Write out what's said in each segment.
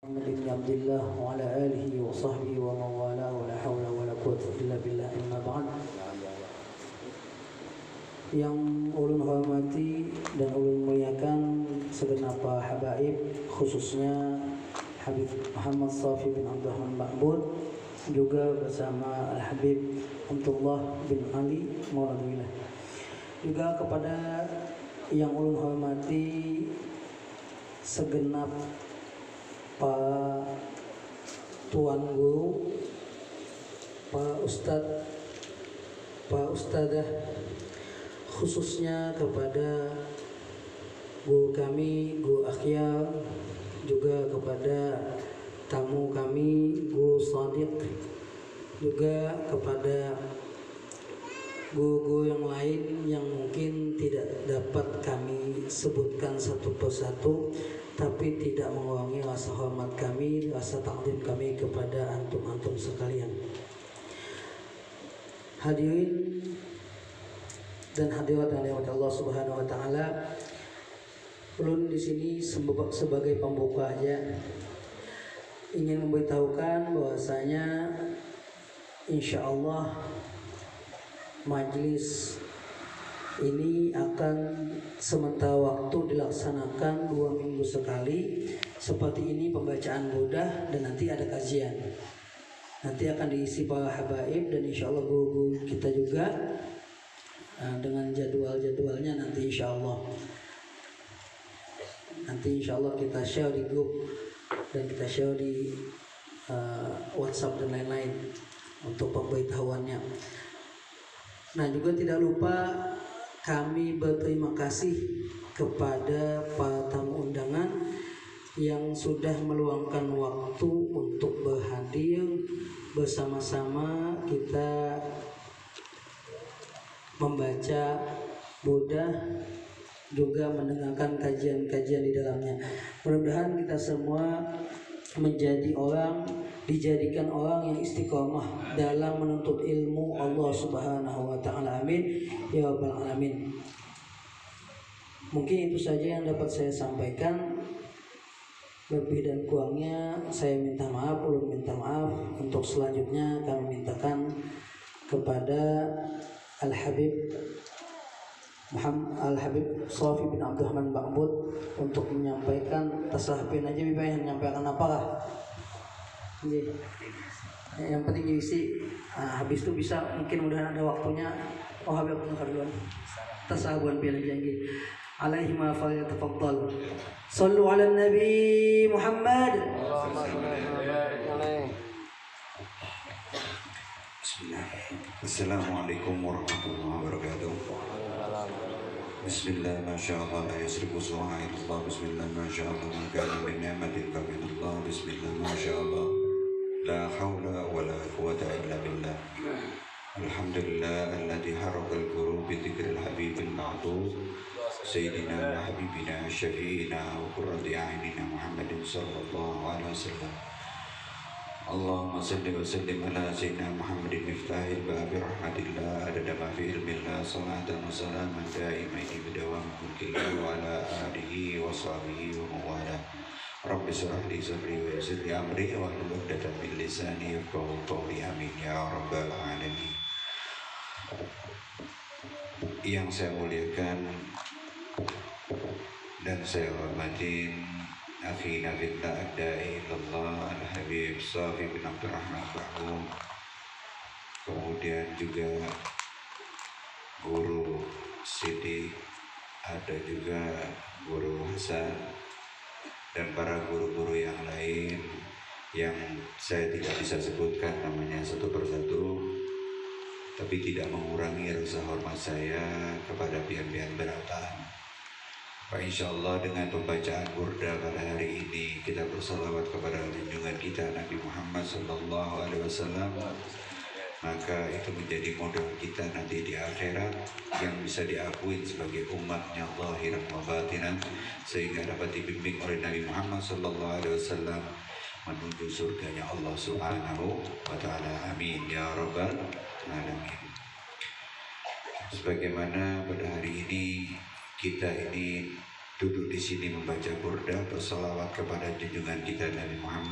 Muhammad bin Abdullah wa ala alihi wa sahbihi wa mawala wa la hawla wa la quwwata illa billah amma ba'd. Yang ulun hormati dan ulun muliakan segenap habaib, khususnya Habib Muhammad Shafi bin Abdurrahman Ma'bud, juga bersama Al-Habib Abdullah bin Ali Maulana, juga kepada yang ulun hormati segenap Pak Tuan Guru, Pak Ustadz, Pak Ustadzah, khususnya kepada guru kami, Guru Akhyar, juga kepada tamu kami, Guru Shadiq, juga kepada guru-guru yang lain yang mungkin tidak dapat kami sebutkan satu persatu, tapi tidak mengurangi rasa hormat kami, rasa takdim kami kepada antum-antum sekalian. Hadirin dan hadirat yang dirahmati Allah Subhanahu wa taala, ulun di sini sebagai pembuka aja ingin memberitahukan bahwasanya insyaallah majlis ini akan sementara waktu dilaksanakan 2 minggu sekali. Seperti ini pembacaan burdah dan nanti ada kajian. Nanti akan diisi para habaib dan insyaallah guru-guru kita juga dengan jadwal-jadwalnya nanti insyaallah. Nanti insyaallah kita share di grup dan kita share di WhatsApp dan lain-lain untuk pemberitahuannya. Nah, juga tidak lupa kami berterima kasih kepada para tamu undangan yang sudah meluangkan waktu untuk berhadir bersama-sama kita membaca burdah, juga mendengarkan kajian-kajian di dalamnya. Mudah-mudahan kita semua dijadikan orang yang istiqomah dalam menuntut ilmu Allah Subhanahu wa taala. Amin ya rabbal alamin. Mungkin itu saja yang dapat saya sampaikan. Lebih dan kurangnya saya minta maaf, ulun minta maaf. Untuk selanjutnya kami mintakan kepada Al-Habib Al-Habib Shafi bin Abdurrahman Ma'bud untuk menyampaikan tasahpin aja yang menyampaikan apalah. Yang penting diisi. Habis itu bisa mungkin udah ada waktunya. Oh, Habib duluan. Tasahabuan pilih janji. Alaihi ma falyatafaddal. Sallu ala Nabi Muhammad. Assalamualaikum warahmatullahi wabarakatuh. Bismillah, masyaallah, la yasrifu su'ailullah. Bismillah, masyaallah, man kana min ni'matin fa minallah. Bismillah, masyaallah, la hawla wa la quwwata illa billah. Alhamdulillah alladhi harakal qulub bi dzikril habibil ma'dud sayyidina wa habibina syafi'ina wa qurrati a'yunina Muhammadin sallallahu alaihi wasallam. Allahumma salli wa sallim ala sayyidina Muhammadin miftahil babi rahmatillah adada ma fi ilmillah salatan wa salaman daimaini bidawam mulkillah wa ala alihi wa sahbihi wa mawala. Rabbi syrah li sadri wa yassir li amri wa hlul 'uqdatam min lisani yafqahu qawli. Amin ya rabbal alamin. Yang saya muliakan dan saya hormatin akhina fillah ad-da'i ilallah Al-Habib Shafi bin Abdurrahman Ma'bud, kemudian juga Guru Siti, ada juga Guru Hasan, dan para guru-guru yang lain yang saya tidak bisa sebutkan namanya satu persatu, tapi tidak mengurangi rasa hormat saya kepada pihak-pihak beratan. Pak, insyaallah dengan pembacaan burda pada hari ini kita bersalawat kepada junjungan kita Nabi Muhammad sallallahu alaihi wasallam, maka itu menjadi modal kita nanti di akhirat yang bisa diakui sebagai umatnya zahiran wa batinan, sehingga dapat dibimbing oleh Nabi Muhammad sallallahu alaihi wasallam menuju surganya Allah Subhanahu wa taala. Amin ya rabbal alamin. Sebagaimana pada hari ini kita ini duduk di sini membaca burda bersalawat kepada junjungan kita Nabi Muhammad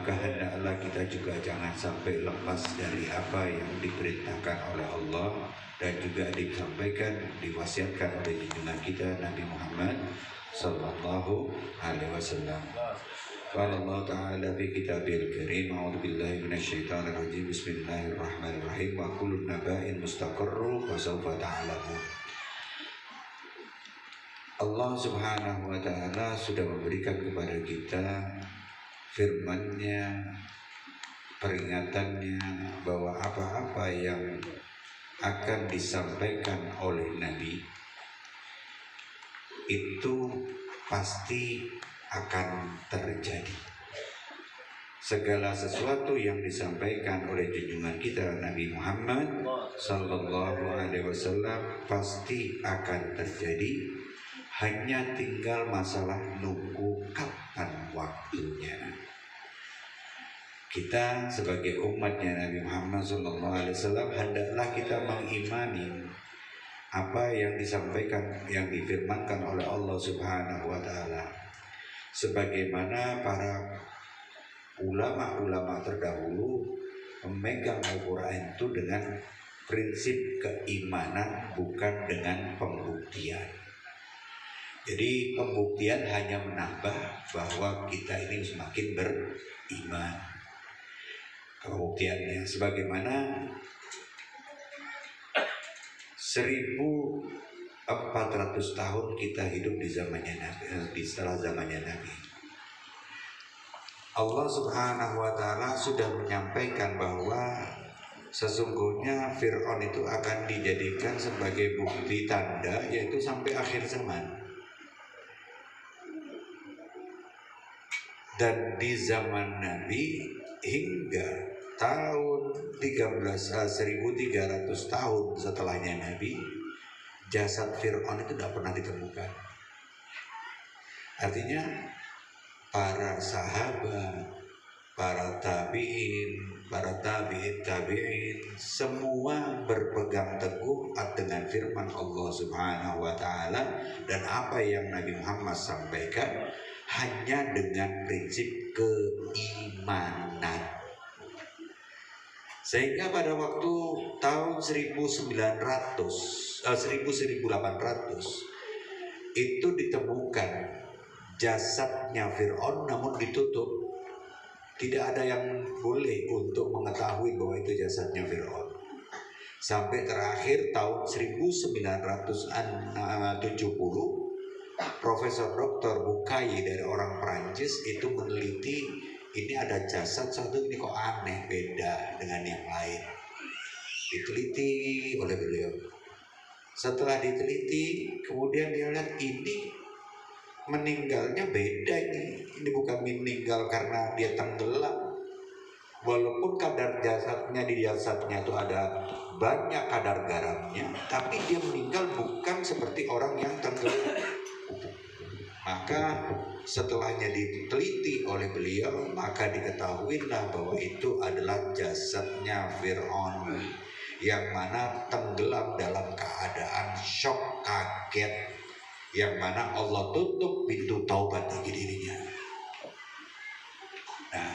maka hendaklah kita juga jangan sampai lepas dari apa yang diperintahkan oleh Allah dan juga disampaikan, diwasiatkan oleh junjungan kita Nabi Muhammad sallallahu alaihi wasallam. Qala Allah Ta'ala fi kitabil karim, a'udzu billahi minasyaitonir rajim, bismillahirrahmanirrahim, wa kullu naba'in mustaqarru wa sawfa ta'lamun. Allah Subhanahu wa Ta'ala sudah memberikan kepada kita firman-Nya, peringatannya bahwa apa-apa yang akan disampaikan oleh Nabi itu pasti akan terjadi. Segala sesuatu yang disampaikan oleh junjungan kita Nabi Muhammad sallallahu alaihi wasallam pasti akan terjadi, hanya tinggal masalah nunggu kapan waktunya. Kita sebagai umatnya Nabi Muhammad SAW hendaklah kita mengimani apa yang disampaikan, yang difirmankan oleh Allah Subhanahu wa Ta'ala, sebagaimana para ulama-ulama terdahulu memegang Al-Quran itu dengan prinsip keimanan, bukan dengan pembuktian. Jadi pembuktian hanya menambah bahwa kita ini semakin beriman. Pembuktiannya sebagaimana 1400 tahun kita hidup di zamannya Nabi, di setelah zamannya Nabi. Allah Subhanahu wa Ta'ala sudah menyampaikan bahwa sesungguhnya Fir'aun itu akan dijadikan sebagai bukti tanda, yaitu sampai akhir zaman. Dan di zaman Nabi hingga tahun 1300 tahun setelahnya Nabi, jasad Fir'aun itu tidak pernah ditemukan. Artinya para sahabat, para tabi'in, para tabi'in semua berpegang teguh dengan firman Allah Subhanahu wa Ta'ala dan apa yang Nabi Muhammad sampaikan hanya dengan prinsip keimanan. Sehingga pada waktu tahun 1800 itu ditemukan jasadnya Fir'aun namun ditutup. Tidak ada yang boleh untuk mengetahui bahwa itu jasadnya Fir'aun. Sampai terakhir tahun 1970 Profesor Dr. Bukai dari orang Perancis itu meneliti, ini ada jasad satu ini kok aneh, beda dengan yang lain. Diteliti oleh beliau. Setelah diteliti, kemudian dia lihat ini meninggalnya beda ini. Ini bukan meninggal karena dia tenggelam. Walaupun kadar jasadnya di jasadnya itu ada banyak kadar garamnya, tapi dia meninggal bukan seperti orang yang tenggelam. Maka setelahnya diteliti oleh beliau, maka diketahuilah bahwa itu adalah jasadnya Fir'aun yang mana tenggelam dalam keadaan syok, kaget, yang mana Allah tutup pintu taubat bagi dirinya. Nah,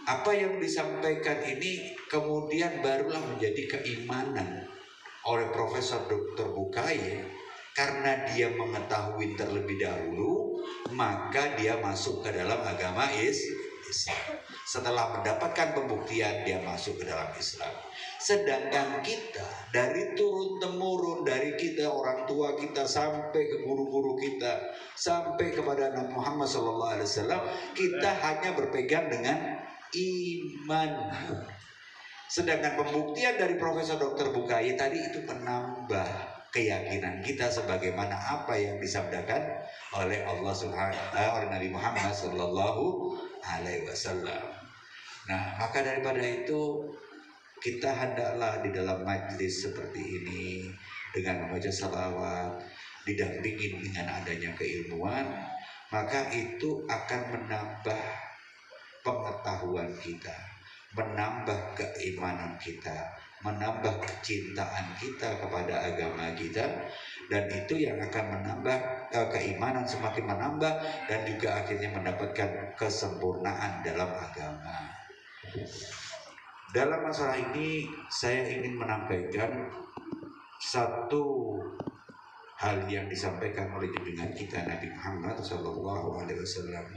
apa yang disampaikan ini kemudian barulah menjadi keimanan oleh Profesor Dr. Bukai. Karena dia mengetahui terlebih dahulu, maka dia masuk ke dalam agama Islam. Setelah mendapatkan pembuktian, dia masuk ke dalam Islam. Sedangkan kita dari turun-temurun, dari kita orang tua kita sampai ke guru-guru kita, sampai kepada Nabi Muhammad SAW, kita hanya berpegang dengan iman. Sedangkan pembuktian dari Profesor Dr. Bukai tadi itu menambah keyakinan kita sebagaimana apa yang disabdakan oleh Allah oleh Nabi Muhammad sallallahu alaihi wasallam. Nah, maka daripada itu kita hendaklah di dalam majlis seperti ini dengan membaca salawat didampingi dengan adanya keilmuan, maka itu akan menambah pengetahuan kita, menambah keimanan kita, menambah kecintaan kita kepada agama kita, dan itu yang akan menambah keimanan semakin menambah, dan juga akhirnya mendapatkan kesempurnaan dalam agama. Dalam masalah ini saya ingin menyampaikan satu hal yang disampaikan oleh junjungan kita Nabi Muhammad SAW,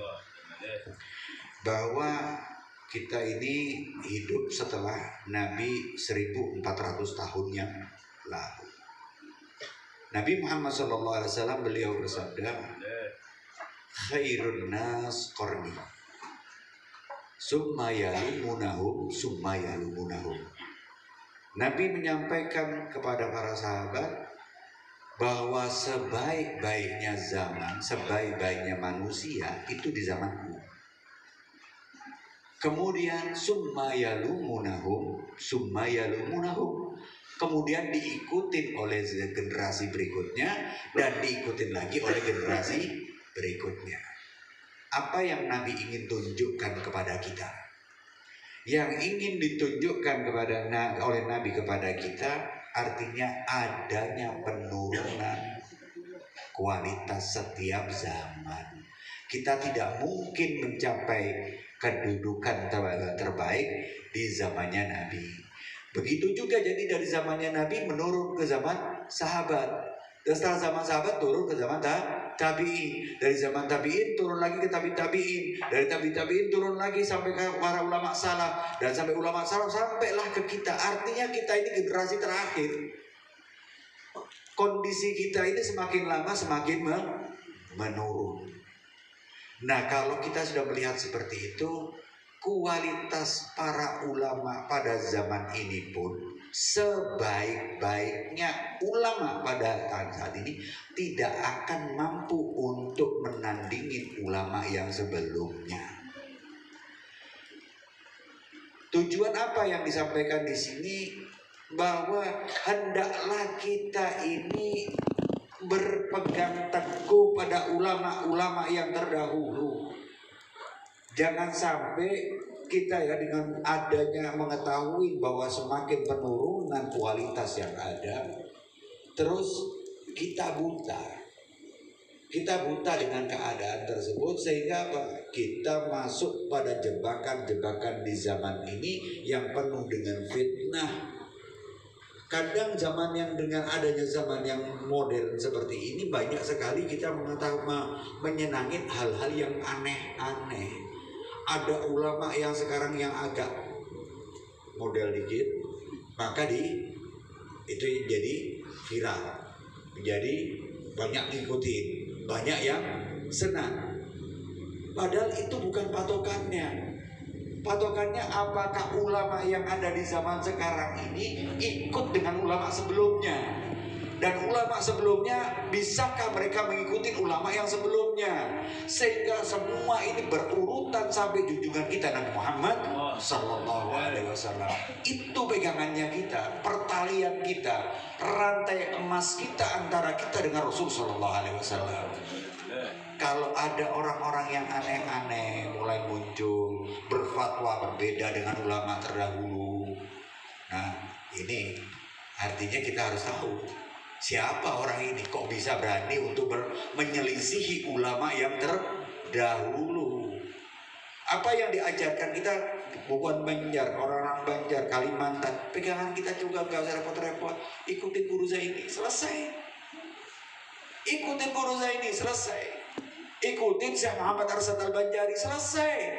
bahwa kita ini hidup setelah Nabi 1400 tahun yang lalu. Nabi Muhammad SAW beliau bersabda, khairun nas qarni, summa yalumunahum, summa yalumunahum. Nabi menyampaikan kepada para sahabat bahwa sebaik-baiknya zaman, sebaik-baiknya manusia itu di zamanku. Kemudian summa yalumunahum, summa yalumunahum. Kemudian diikutin oleh generasi berikutnya, dan diikutin lagi oleh generasi berikutnya. Apa yang Nabi ingin tunjukkan kepada kita? Yang ingin ditunjukkan oleh Nabi kepada kita, artinya adanya penurunan kualitas setiap zaman. Kita tidak mungkin mencapai kedudukan terbaik di zamannya Nabi. Begitu juga jadi dari zamannya Nabi menurun ke zaman sahabat. Dan setelah zaman sahabat turun ke zaman tabi'in. Dari zaman tabi'in turun lagi ke tabi'in. Dari tabi'in turun lagi sampai ke para ulama salaf. Dan sampai ulama salaf sampailah ke kita. Artinya kita ini generasi terakhir. Kondisi kita ini semakin lama semakin menurun. Nah, kalau kita sudah melihat seperti itu, kualitas para ulama pada zaman ini pun sebaik-baiknya ulama pada saat ini tidak akan mampu untuk menandingi ulama yang sebelumnya. Tujuan apa yang disampaikan di sini? Bahwa hendaklah kita ini berpegang teguh pada ulama-ulama yang terdahulu. Jangan sampai kita ya dengan adanya mengetahui bahwa semakin penurunan kualitas yang ada, terus kita buta. Kita buta dengan keadaan tersebut, sehingga kita masuk pada jebakan-jebakan di zaman ini yang penuh dengan fitnah. Kadang zaman yang dengan adanya zaman yang modern seperti ini, banyak sekali kita menyenangin hal-hal yang aneh-aneh. Ada ulama yang sekarang yang agak model dikit, maka itu jadi viral, jadi banyak ngikutin, banyak yang senang. Padahal itu bukan patokannya. Patokannya apakah ulama yang ada di zaman sekarang ini ikut dengan ulama sebelumnya? Dan ulama sebelumnya, bisakah mereka mengikuti ulama yang sebelumnya? Sehingga semua ini berurutan sampai junjungan kita Nabi Muhammad Sallallahu Alaihi Wasallam. Itu pegangannya kita, pertalian kita, rantai emas kita antara kita dengan Rasul Sallallahu Alaihi Wasallam. Kalau ada orang-orang yang aneh-aneh mulai muncul, berfatwa berbeda dengan ulama terdahulu, nah ini artinya kita harus tahu siapa orang ini, kok bisa berani untuk menyelisihi ulama yang terdahulu. Apa yang diajarkan kita bukan Banjar, orang-orang Banjar, Kalimantan, pegangan kita juga gak usah repot-repot, ikutin guru Zaini, selesai. Ikutin guru Zaini, selesai. Ikutin Syekh Muhammad Arsyad Al-Banjari, selesai.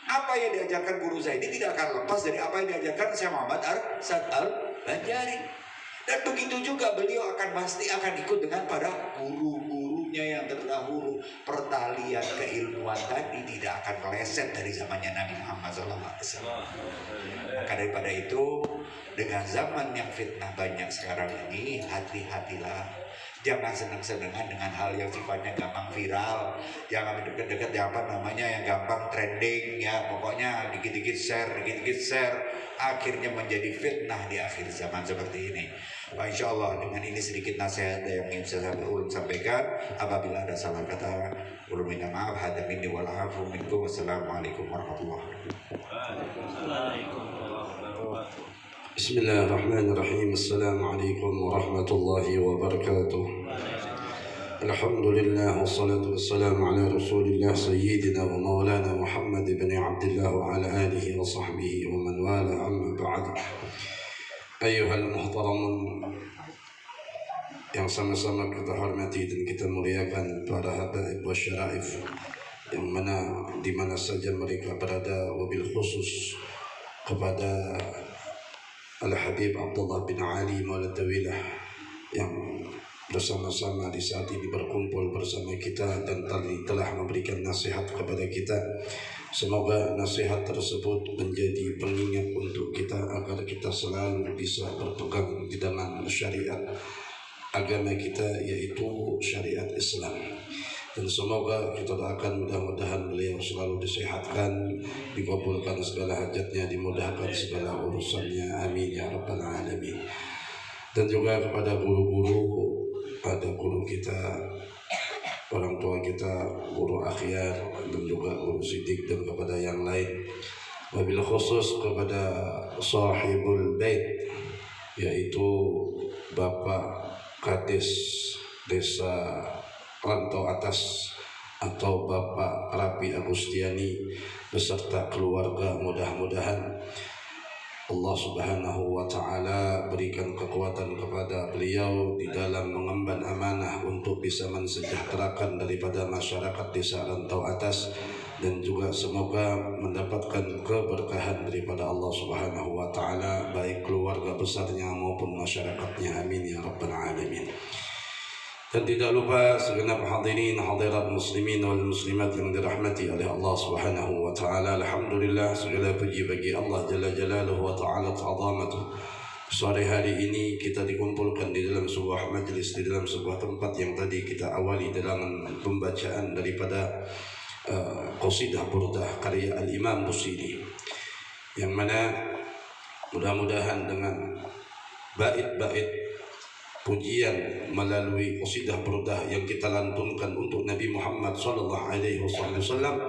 Apa yang diajarkan guru Zaini tidak akan lepas dari apa yang diajarkan Syekh Muhammad Arsyad Al-Banjari. Dan begitu juga beliau pasti akan ikut dengan para guru-gurunya yang terdahulu. Pertalian keilmuan tadi tidak akan meleset dari zamannya Nabi Muhammad SAW. Maka daripada itu, dengan zaman yang fitnah banyak sekarang ini, hati-hatilah. Jangan senang-senangan dengan hal yang sifatnya gampang viral. Jangan deket-deket yang gampang trending ya. Pokoknya dikit-dikit share. Akhirnya menjadi fitnah di akhir zaman seperti ini. Insya Allah dengan ini sedikit nasihat yang ingin saya ulun sampaikan. Apabila ada salah kata, ulun minta maaf. Hada minni wal afu minkum. Wassalamualaikum warahmatullahi wabarakatuh. Bismillahirrahmanirrahim. Assalamualaikum warahmatullahi wabarakatuh. Alhamdulillah wassalatu wassalamu ala Rasulillah sayyidina wa maulana Muhammad ibn Abdullah wa ala alihi wa sahbihi wa man wala, amma ba'd. Ayyuhal muhtaramun yang sama-sama kita hormati dan kita muliakan para habaib wa syara'if yang mana di mana saja mereka berada, wabil khusus kepada Al-Habib Abdullah bin Ali Maulad Dawilah yang bersama-sama di saat ini berkumpul bersama kita dan telah memberikan nasihat kepada kita. Semoga nasihat tersebut menjadi pengingat untuk kita agar kita selalu bisa berpegang di dalam syariat agama kita, yaitu syariat Islam. Dan semoga kita doakan mudah-mudahan beliau selalu disehatkan, dikabulkan segala hajatnya, dimudahkan segala urusannya. Amin ya rabbal alamin. Dan juga kepada guru-guru, pada guru kita, orang tua kita, guru akhyar dan juga guru sidik, dan kepada yang lain, wabil khusus kepada sahibul bait, yaitu Bapak Kades Desa Rantau Atas atau Bapak Rapi Agustiani beserta keluarga. Mudah-mudahan Allah Subhanahu wa Ta'ala berikan kekuatan kepada beliau di dalam mengemban amanah untuk bisa mensejahterakan daripada masyarakat Desa Rantau Atas, dan juga semoga mendapatkan keberkahan daripada Allah Subhanahu wa Ta'ala, baik keluarga besarnya maupun masyarakatnya. Amin ya rabbal alamin. Dan tidak lupa segenap hadirin hadirat muslimin wal muslimat yang dirahmati oleh Allah Subhanahu wa Ta'ala. Alhamdulillah, segala puji bagi Allah Jalla Jalaluhu wa Ta'ala ta'zamatuh. Sore hari ini kita dikumpulkan di dalam sebuah majlis, di dalam sebuah tempat yang tadi kita awali dalam pembacaan daripada qasidah burdah karya Al-Imam Busiri, yang mana mudah-mudahan dengan bait-bait pujian melalui qasidah burdah yang kita lantunkan untuk Nabi Muhammad sallallahu alaihi wasallam,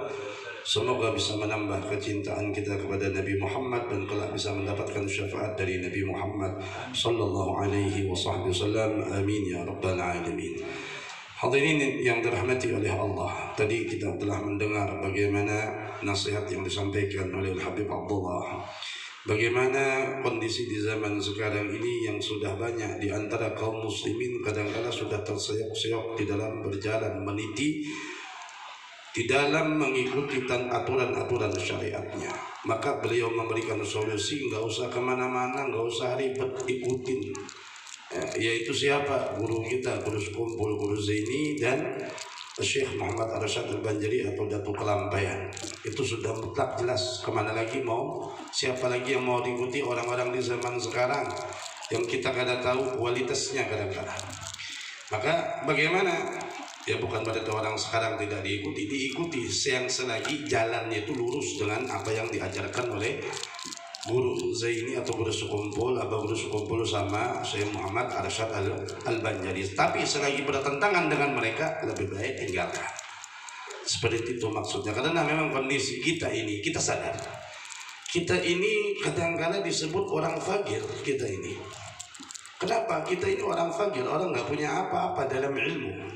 semoga bisa menambah kecintaan kita kepada Nabi Muhammad dan kelak bisa mendapatkan syafaat dari Nabi Muhammad sallallahu alaihi wasallam. Amin ya rabbal alamin. Hadirin yang dirahmati oleh Allah, tadi kita telah mendengar bagaimana nasihat yang disampaikan oleh Al-Habib Abdullah. Bagaimana kondisi di zaman sekarang ini yang sudah banyak di antara kaum muslimin kadang-kadang sudah terseok-seok di dalam berjalan meniti di dalam mengikuti aturan-aturan syariatnya. Maka beliau memberikan solusi, nggak usah kemana-mana, nggak usah ribet, ikutin. Yaitu siapa? Guru kita, guru sekumpul, guru Zaini dan Syekh Muhammad Arsyad Al-Banjari atau Datuk Kelampaian. Itu sudah mutlak jelas. Kemana lagi mau? Siapa lagi yang mau diikuti? Orang-orang di zaman sekarang yang kita kadang tahu kualitasnya kadang-kadang. Maka bagaimana? Ya bukan berarti orang sekarang tidak diikuti yang selagi jalannya itu lurus dengan apa yang diajarkan oleh guru Zaini atau guru sekumpul sama Syekh Muhammad Arsyad Al-Banjari. Tapi selagi bertentangan dengan mereka, lebih baik tinggalkan. Seperti itu maksudnya. Karena memang kondisi kita ini, kita sadar, kita ini kadang-kadang disebut orang fakir. Kita ini, kenapa? Kita ini orang fakir, orang nggak punya apa-apa dalam ilmu.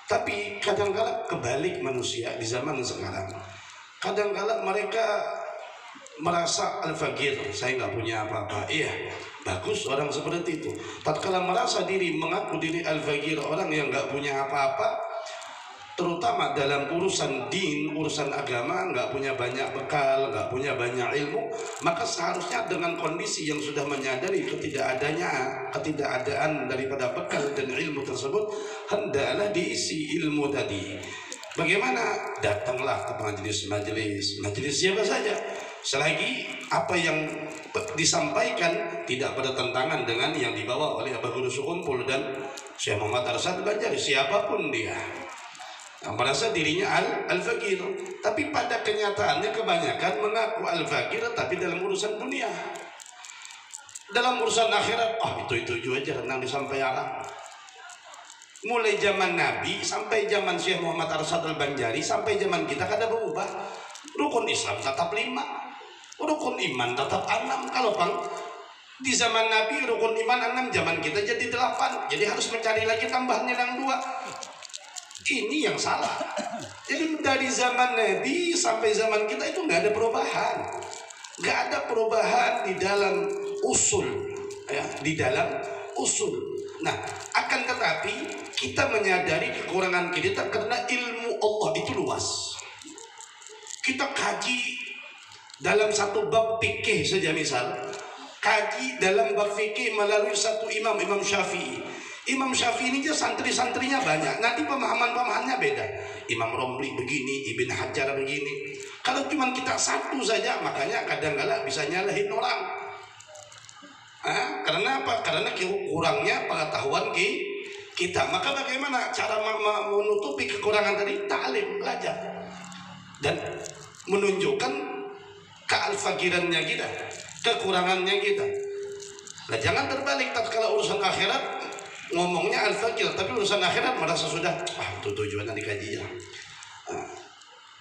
Tapi kadang-kadang kebalik manusia di zaman sekarang. Kadang-kadang mereka merasa al-fakir, saya nggak punya apa-apa. Iya, bagus orang seperti itu. Tatkala merasa diri, mengaku diri al-fakir, orang yang nggak punya apa-apa, terutama dalam urusan din, urusan agama, nggak punya banyak bekal, nggak punya banyak ilmu, maka seharusnya dengan kondisi yang sudah menyadari ketidakadaan daripada bekal dan ilmu tersebut, hendaklah diisi ilmu tadi. Bagaimana? Datanglah ke majelis siapa saja, selagi apa yang disampaikan tidak bertentangan dengan yang dibawa oleh Abah Guru Sekumpul dan Syekh Muhammad Arsyad Al-Banjari, siapapun dia. Merasa dirinya al-fakir, tapi pada kenyataannya kebanyakan mengaku al-fakir tapi dalam urusan dunia. Dalam urusan akhirat, itu aja renang sampai arah. Mulai zaman Nabi sampai zaman Syekh Muhammad Arsyad Al-Banjari sampai zaman kita kada berubah. Rukun Islam tetap 5, rukun iman tetap 6. Kalau Bang di zaman Nabi rukun iman 6, zaman kita jadi 8. Jadi harus mencari lagi tambahannya yang 2. Ini yang salah. Jadi dari zaman Nabi sampai zaman kita itu nggak ada perubahan. Nggak ada perubahan di dalam usul, ya, di dalam usul. Nah, akan tetapi kita menyadari kekurangan kita karena ilmu Allah itu luas. Kita kaji dalam satu bab fikih saja, misal kaji dalam bab fikih melalui satu imam Syafi'i. Imam Syafi'i ini aja santri-santrinya banyak, nanti pemahaman-pemahamannya beda. Imam Romli begini, Ibn Hajar begini. Kalau cuma kita satu saja, makanya kadang-kala bisa nyalahin orang. Karena apa? Karena kurangnya pengetahuan kita. Maka bagaimana cara menutupi kekurangan tadi? Ta'lim, belajar. Dan menunjukkan kealfagirannya kita, kekurangannya kita. Nah, jangan terbalik tatkala urusan akhirat ngomongnya al-fakir, tapi urusan akhirat merasa sudah itu tujuan dikaji ya.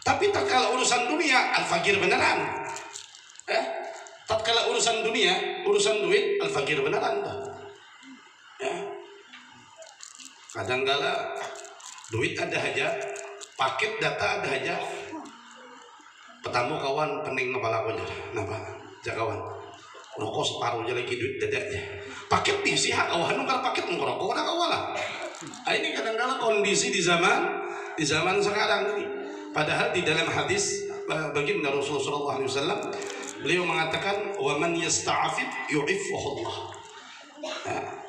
Tapi tatkala urusan dunia al-fakir beneran. Tatkala urusan dunia, urusan duit al-fakir beneran. Ya. Kadang-kala duit ada aja, paket data ada aja. Pertama kawan pening kepala aku aja. Napa? Kawan. Rokok separuh aja lagi duit dadanya. Paket diisi hak kawan nukar paket ngerokok ada kawan lah. Ini kadang-kala kondisi di zaman sekarang ini. Padahal di dalam hadis baginda Rasulullah SAW, beliau mengatakan wa man yasta'afif yu'iffuhu Allah.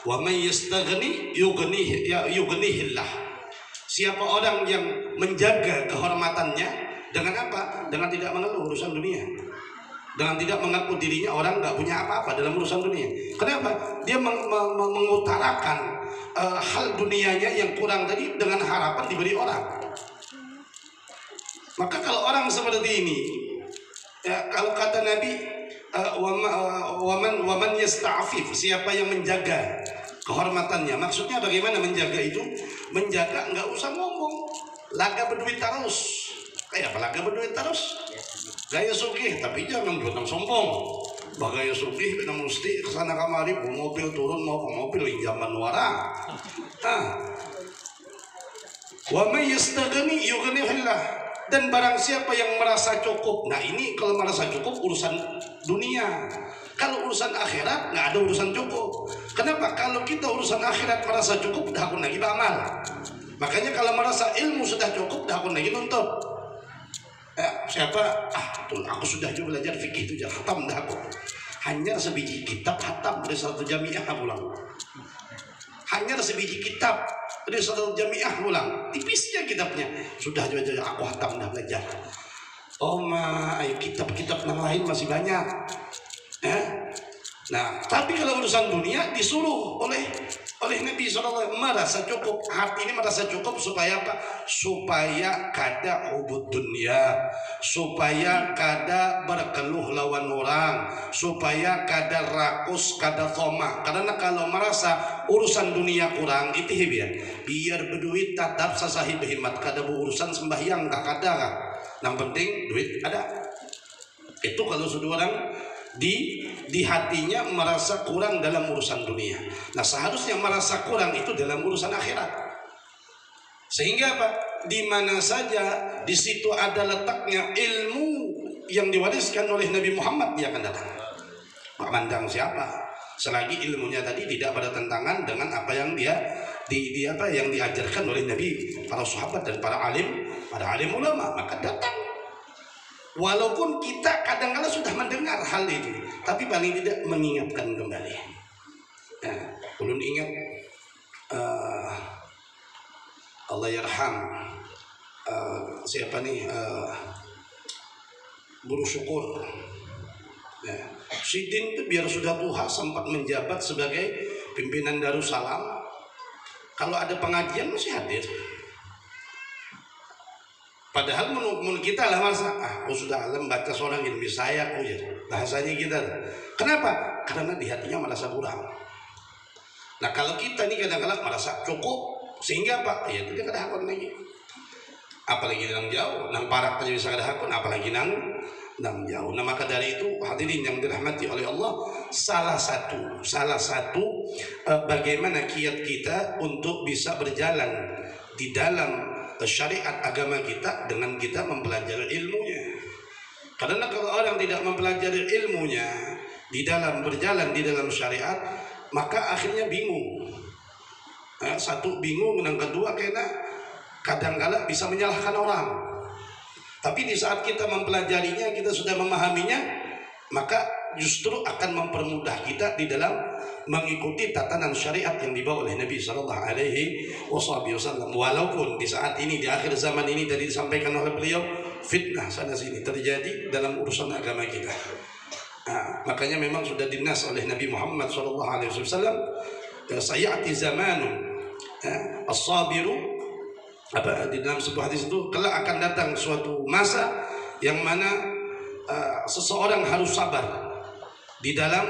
Wa man yastaghni yughnihillah. Siapa orang yang menjaga kehormatannya dengan apa? Dengan tidak mengeluh urusan dunia. Dengan tidak mengaku dirinya orang nggak punya apa-apa dalam urusan dunia. Kenapa? Dia mengutarakan hal dunianya yang kurang tadi dengan harapan diberi orang. Maka kalau orang seperti ini, ya, kalau kata Nabi, waman yasta'afif, siapa yang menjaga kehormatannya. Maksudnya bagaimana menjaga itu? Menjaga nggak usah ngomong, laga berduit terus. Kayak apa laga berduit terus? Gaya sugih, tapi jangan buat sombong. Bagaya sugih, kita mesti kesana kamari, mobil turun mau mobil zaman wara. Wa may yastaghni yughnihillah. Dan barang siapa yang merasa cukup, nah ini kalau merasa cukup urusan dunia. Kalau urusan akhirat nggak ada urusan cukup. Kenapa? Kalau kita urusan akhirat merasa cukup, dah aku lagi beramal. Makanya kalau merasa ilmu sudah cukup, dah aku lagi nuntut. Siapa? Tuh aku sudah juga belajar fikih itu jangan khatam dah aku. Hanya sebiji kitab khatam dari satu jamiah pulang. Hanya sebiji kitab dari satu jamiah pulang. Tipisnya kitabnya. Sudah juga aku khatam dah belajar. Ayo kitab-kitab yang lain masih banyak. Nah, tapi kalau urusan dunia disuruh oleh Nabi SAW merasa cukup. Hati ini merasa cukup supaya apa? Supaya kada hubud dunia, supaya kada berkeluh lawan orang, supaya kada rakus, kada thomah. Karena kalau merasa urusan dunia kurang itu biar berduit tetap sasahib berhimat, kada berurusan sembahyang tak kada. Yang penting duit ada. Itu kalau sudah orang di hatinya merasa kurang dalam urusan dunia. Nah, seharusnya merasa kurang itu dalam urusan akhirat. Sehingga apa? Di mana saja di situ ada letaknya ilmu yang diwariskan oleh Nabi Muhammad, dia akan datang. Mak mandang siapa? Selagi ilmunya tadi tidak bertentangan dengan apa yang dia yang diajarkan oleh Nabi, para sahabat dan para alim ulama, maka datang. Walaupun kita kadang-kadang sudah mendengar hal itu, tapi paling tidak mengingatkan kembali. Ulun ingat Allah yarham siapa nih Guru Syukur. Sidin itu biar sudah tua sempat menjabat sebagai pimpinan Darussalam. Kalau ada pengajian masih hadir. Padahal menurut kita lah masa, aku sudah alam baca seorang ilmu saya, bahasanya kita. Kenapa? karena di hatinya merasa kurang. Nah kalau kita ini kadang-kadang merasa cukup, sehingga apa? Ya itu dia kada hakun lagi. Apalagi nang jauh, nang parak aja bisa kada hakun, apalagi nang jauh. Nah maka dari itu hadirin yang dirahmati oleh Allah, salah satu bagaimana kiat kita untuk bisa berjalan di dalam syariat agama kita dengan kita mempelajari ilmunya. Karena kalau orang tidak mempelajari ilmunya di dalam berjalan di dalam syariat, maka akhirnya bingung. Satu bingung, yang kedua karena kadang-kala bisa menyalahkan orang. Tapi di saat kita mempelajarinya, kita sudah memahaminya, maka justru akan mempermudah kita di dalam mengikuti tatanan syariat yang dibawa oleh Nabi Sallallahu Alaihi Wasallam. Walaupun di saat ini, di akhir zaman ini tadi disampaikan oleh beliau, fitnah sana sini terjadi dalam urusan agama kita. Makanya memang sudah dinas oleh Nabi Muhammad Sallallahu Alaihi Wasallam, sayati zamanun as-sabiru, di dalam sebuah hadis itu, kelak akan datang suatu masa yang mana seseorang harus sabar di dalam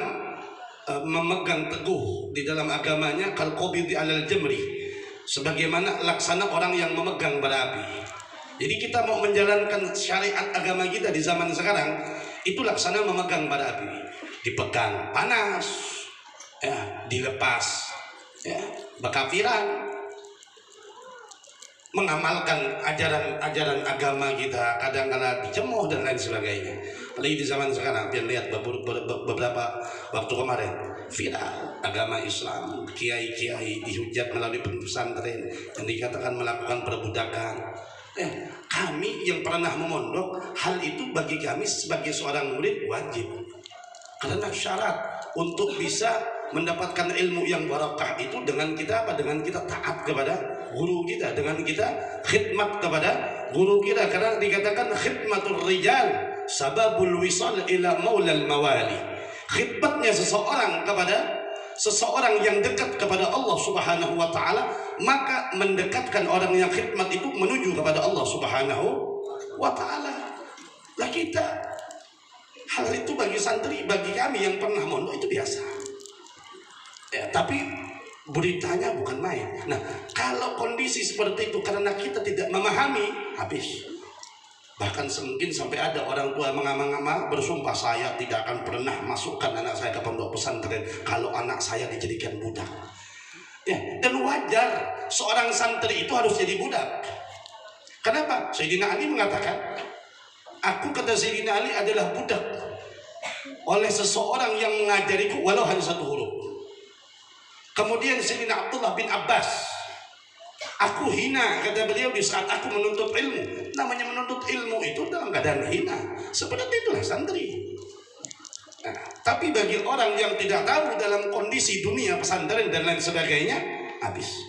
memegang teguh di dalam agamanya, kal qabidi alal jamri, sebagaimana laksana orang yang memegang bara api. Jadi kita mau menjalankan syariat agama kita di zaman sekarang itu laksana memegang bara api, dipegang panas, dilepas, bekafiran, mengamalkan ajaran agama kita kadang-kala dicemooh dan lain sebagainya. Apalagi di zaman sekarang, biar lihat beberapa waktu kemarin viral agama Islam, kiai-kiai dihujat melalui pesantren yang dikatakan melakukan perbudakan. Kami yang pernah memondok, hal itu bagi kami sebagai seorang murid wajib, karena syarat untuk bisa mendapatkan ilmu yang barakah itu dengan kita apa? Dengan kita taat kepada guru kita, dengan kita khidmat kepada guru kita, karena dikatakan khidmatul rijal sababul wisal ila maulal mawali. Khidmatnya seseorang kepada seseorang yang dekat kepada Allah Subhanahu wa taala, maka mendekatkan orang yang khidmat itu menuju kepada Allah Subhanahu wa taala. Lah kita, hal itu bagi santri, bagi kami yang pernah mondok itu biasa. Tapi beritanya bukan main. Nah, kalau kondisi seperti itu karena kita tidak memahami, habis. Bahkan mungkin sampai ada orang tua mengamang-amang bersumpah, saya tidak akan pernah masukkan anak saya ke pondok pesantren kalau anak saya dijadikan budak. Dan wajar seorang santri itu harus jadi budak. Kenapa? Sayyidina Ali mengatakan, aku, kata Sayyidina Ali, adalah budak oleh seseorang yang mengajariku walau hanya satu huruf. Kemudian Sayyidina Abdullah bin Abbas, aku hina, kata beliau, di saat aku menuntut ilmu. Namanya menuntut ilmu itu dalam keadaan hina. Seperti itulah santri. Tapi bagi orang yang tidak tahu dalam kondisi dunia pesantren dan lain sebagainya, habis.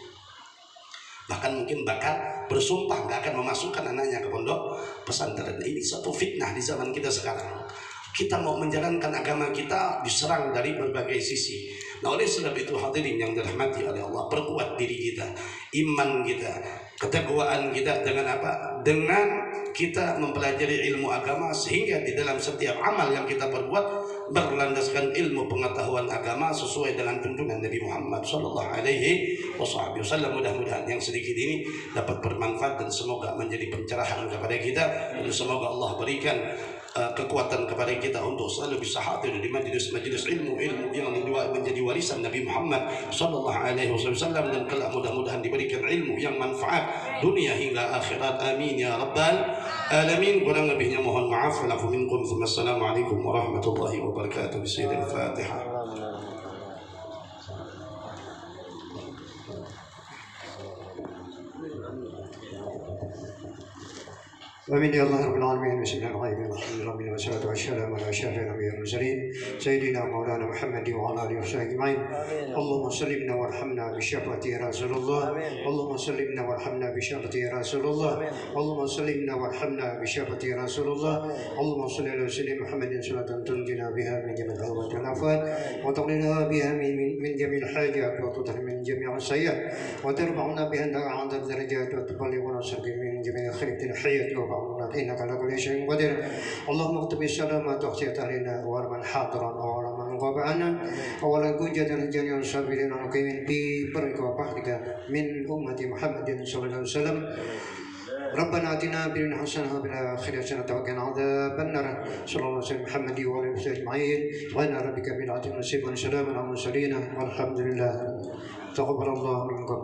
Bahkan mungkin bakal bersumpah gak akan memasukkan anaknya ke pondok pesantren. Ini satu fitnah di zaman kita sekarang. Kita mau menjalankan agama kita diserang dari berbagai sisi. Nah, oleh sebab itu hadirin yang dirahmati oleh Allah, perkuat diri kita, iman kita, keteguhan kita dengan apa? Dengan kita mempelajari ilmu agama, sehingga di dalam setiap amal yang kita perbuat berlandaskan ilmu pengetahuan agama sesuai dengan tuntunan Nabi Muhammad Sallallahu Alaihi Wasallam. Mudah-mudahan yang sedikit ini dapat bermanfaat dan semoga menjadi pencerahan kepada kita, dan semoga Allah berikan kekuatan kepada kita untuk selalu bisa hadir di majelis-majelis ilmu yang menjadi warisan Nabi Muhammad Sallallahu Alaihi Wasallam, dan kelak mudah-mudahan diberikan ilmu yang manfaat dunia hingga akhirat. Amin ya rabbal alamin. Kurang lebihnya mohon maaf. Walafu minkum. Assalamualaikum warahmatullahi wabarakatuh. Bismillahirrahmanirrahim. آمين يا الله رب العالمين. بسم الله الرحمن الرحيم. والصلاة والسلام على أشرف الأنبياء والمرسلين سيدنا مولانا محمد وعلى آله وصحبه أجمعين. اللهم سلمنا وارحمنا بشفاعة رسول الله. اللهم سلمنا وارحمنا بشفاعة رسول الله. اللهم سلمنا وارحمنا بشفاعة رسول الله. اللهم صل على سيدنا محمد صلاة تنجينا بها من جميع الأهوال والآفات، وتغنينا بها من جميع الحاجات، وتطهر من جميع السيئات، وترفعنا بها عند الدرجات، وتبلغنا من جميع خير الحياة إنك على كل شيء قدير. اللهم اكتب السلامة وخشية أهلنا ومن حاضرا ومن وغاب عنا أولا كجة الجميع الصابرين المقيمين ببرك وفضلك من أمة محمد صلى الله عليه وسلم ربنا آتنا في الدنيا حسنة وفي الآخرة حسنة وقنا عذاب النار صلى الله عليه وسلم محمد وعلى آله أجمعين وإن ربك بالعدل والسلام على المرسلين والحمد لله تقبل الله منكم.